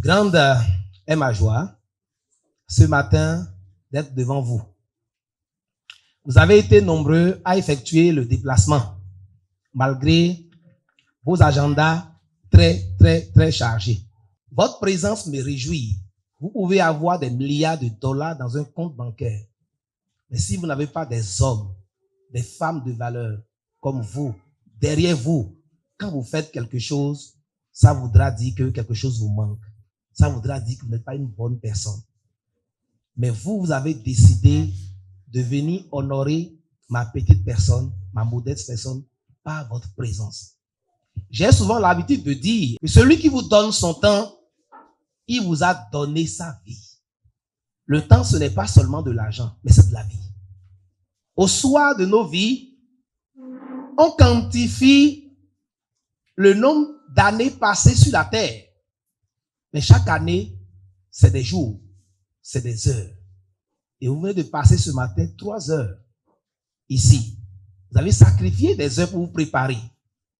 Grande est ma joie ce matin d'être devant vous. Vous avez été nombreux à effectuer le déplacement malgré vos agendas très chargés. Votre présence me réjouit. Vous pouvez avoir des milliards de dollars dans un compte bancaire. Mais si vous n'avez pas des hommes, des femmes de valeur comme vous, derrière vous, quand vous faites quelque chose, ça voudra dire que quelque chose vous manque. Ça voudra dire que vous n'êtes pas une bonne personne. Mais vous avez décidé de venir honorer ma petite personne, ma modeste personne, par votre présence. J'ai souvent l'habitude de dire que celui qui vous donne son temps, il vous a donné sa vie. Le temps, ce n'est pas seulement de l'argent, mais c'est de la vie. Au soir de nos vies, on quantifie le nombre d'années passées sur la terre. Mais chaque année, c'est des jours, c'est des heures. Et vous venez de passer ce matin 3 heures ici. Vous avez sacrifié des heures pour vous préparer.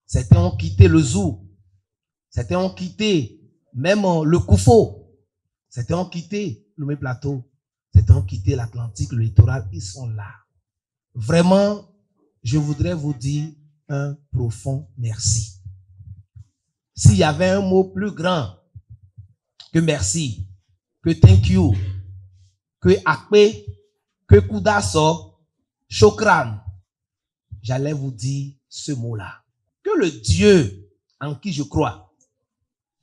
Certains ont quitté le zoo. Certains ont quitté même le Koufo. Certains ont quitté le même plateau. Certains ont quitté l'Atlantique, le littoral. Ils sont là. Vraiment, je voudrais vous dire un profond merci. S'il y avait un mot plus grand que merci, que thank you, que akpe, que kudaso, shokran, j'allais vous dire ce mot-là. Que le Dieu en qui je crois,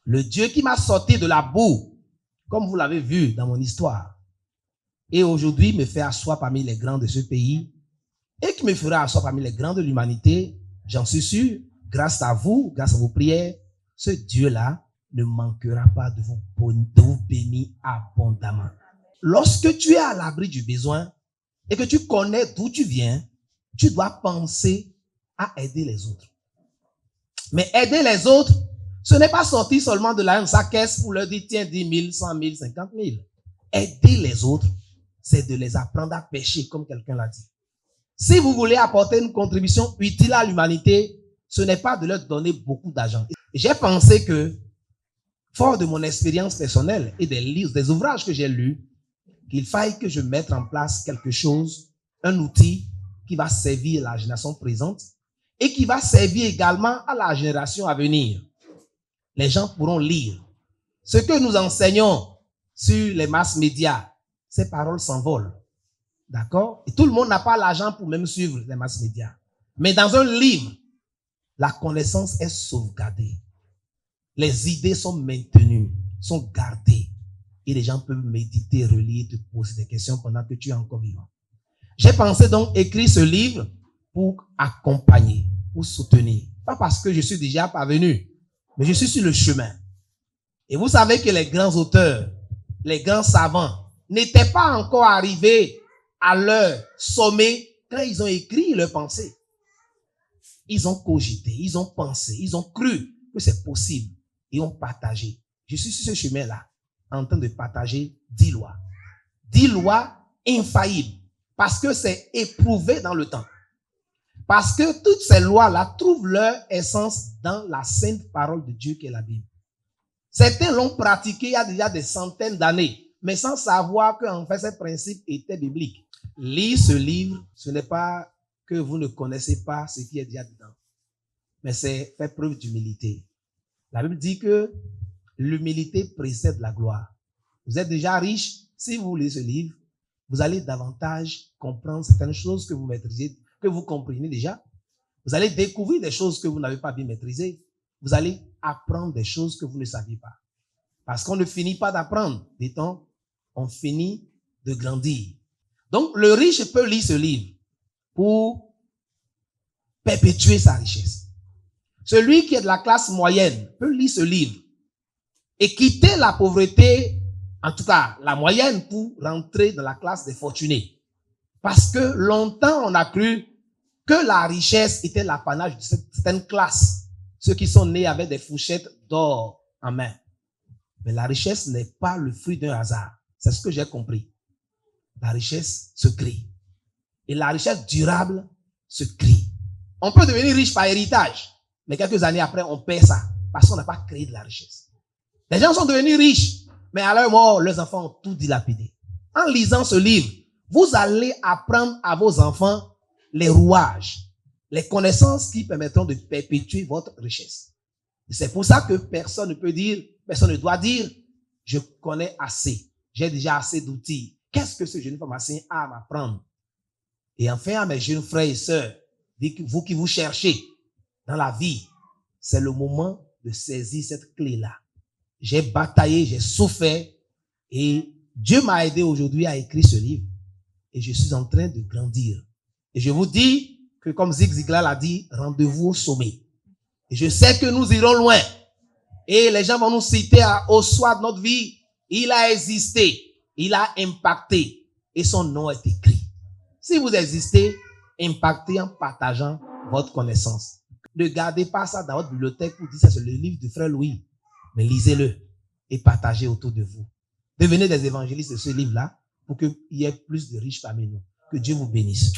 le Dieu qui m'a sorti de la boue, comme vous l'avez vu dans mon histoire, et aujourd'hui me fait asseoir parmi les grands de ce pays, et qui me fera asseoir parmi les grands de l'humanité, j'en suis sûr, grâce à vous, grâce à vos prières, ce Dieu-là ne manquera pas de vous bénir abondamment. Lorsque tu es à l'abri du besoin et que tu connais d'où tu viens, tu dois penser à aider les autres. Mais aider les autres, ce n'est pas sortir seulement de sa caisse pour leur dire tiens 10 000, 100 000, 50 000. Aider les autres, c'est de les apprendre à pêcher, comme quelqu'un l'a dit. Si vous voulez apporter une contribution utile à l'humanité, ce n'est pas de leur donner beaucoup d'argent. J'ai pensé que, fort de mon expérience personnelle et des livres, des ouvrages que j'ai lus, qu'il faille que je mette en place quelque chose, un outil qui va servir la génération présente et qui va servir également à la génération à venir. Les gens pourront lire. Ce que nous enseignons sur les masses médias, ces paroles s'envolent. D'accord? Et tout le monde n'a pas l'argent pour même suivre les masses médias. Mais dans un livre, la connaissance est sauvegardée. Les idées sont maintenues, sont gardées. Et les gens peuvent méditer, relire, te poser des questions pendant que tu es encore vivant. J'ai pensé donc écrire ce livre pour accompagner, pour soutenir. Pas parce que je suis déjà parvenu, mais je suis sur le chemin. Et vous savez que les grands auteurs, les grands savants, n'étaient pas encore arrivés à leur sommet quand ils ont écrit leurs pensées. Ils ont cogité, ils ont pensé, ils ont cru que c'est possible et ont partagé. Je suis sur ce chemin-là, en train de partager 10 lois. 10 lois infaillibles, parce que c'est éprouvé dans le temps. Parce que toutes ces lois-là trouvent leur essence dans la sainte parole de Dieu qui est la Bible. Certains l'ont pratiqué il y a déjà des centaines d'années, mais sans savoir qu'en fait ces principes étaient bibliques. Lire ce livre, ce n'est pas que vous ne connaissez pas ce qui est déjà dedans, mais c'est faire preuve d'humilité. La Bible dit que l'humilité précède la gloire. Vous êtes déjà riche, si vous lisez ce livre, vous allez davantage comprendre certaines choses que vous maîtrisez, que vous comprenez déjà. Vous allez découvrir des choses que vous n'avez pas bien maîtrisées. Vous allez apprendre des choses que vous ne saviez pas. Parce qu'on ne finit pas d'apprendre, dit-on, on finit de grandir. Donc, le riche peut lire ce livre pour perpétuer sa richesse. Celui qui est de la classe moyenne peut lire ce livre et quitter la pauvreté, en tout cas la moyenne, pour rentrer dans la classe des fortunés. Parce que longtemps, on a cru que la richesse était l'apanage de certaines classes. Ceux qui sont nés avec des fourchettes d'or en main. Mais la richesse n'est pas le fruit d'un hasard. C'est ce que j'ai compris. La richesse se crée. Et la richesse durable se crée. On peut devenir riche par héritage, mais quelques années après, on perd ça. Parce qu'on n'a pas créé de la richesse. Les gens sont devenus riches, mais à leur mort, leurs enfants ont tout dilapidé. En lisant ce livre, vous allez apprendre à vos enfants les rouages, les connaissances qui permettront de perpétuer votre richesse. Et c'est pour ça que personne ne doit dire, je connais assez, j'ai déjà assez d'outils. Qu'est-ce que ce jeune pharmacien a à m'apprendre? Et enfin, à mes jeunes frères et sœurs, vous qui vous cherchez dans la vie, c'est le moment de saisir cette clé-là. J'ai bataillé, j'ai souffert et Dieu m'a aidé aujourd'hui à écrire ce livre et je suis en train de grandir. Et je vous dis que comme Zig Ziglar l'a dit, rendez-vous au sommet. Et je sais que nous irons loin et les gens vont nous citer au soir de notre vie. Il a existé, il a impacté et son nom est écrit. Si vous existez, impactez en partageant votre connaissance. Ne gardez pas ça dans votre bibliothèque pour dire ça c'est le livre du frère Louis. Mais lisez-le et partagez autour de vous. Devenez des évangélistes de ce livre-là pour qu'il y ait plus de riches parmi nous. Que Dieu vous bénisse.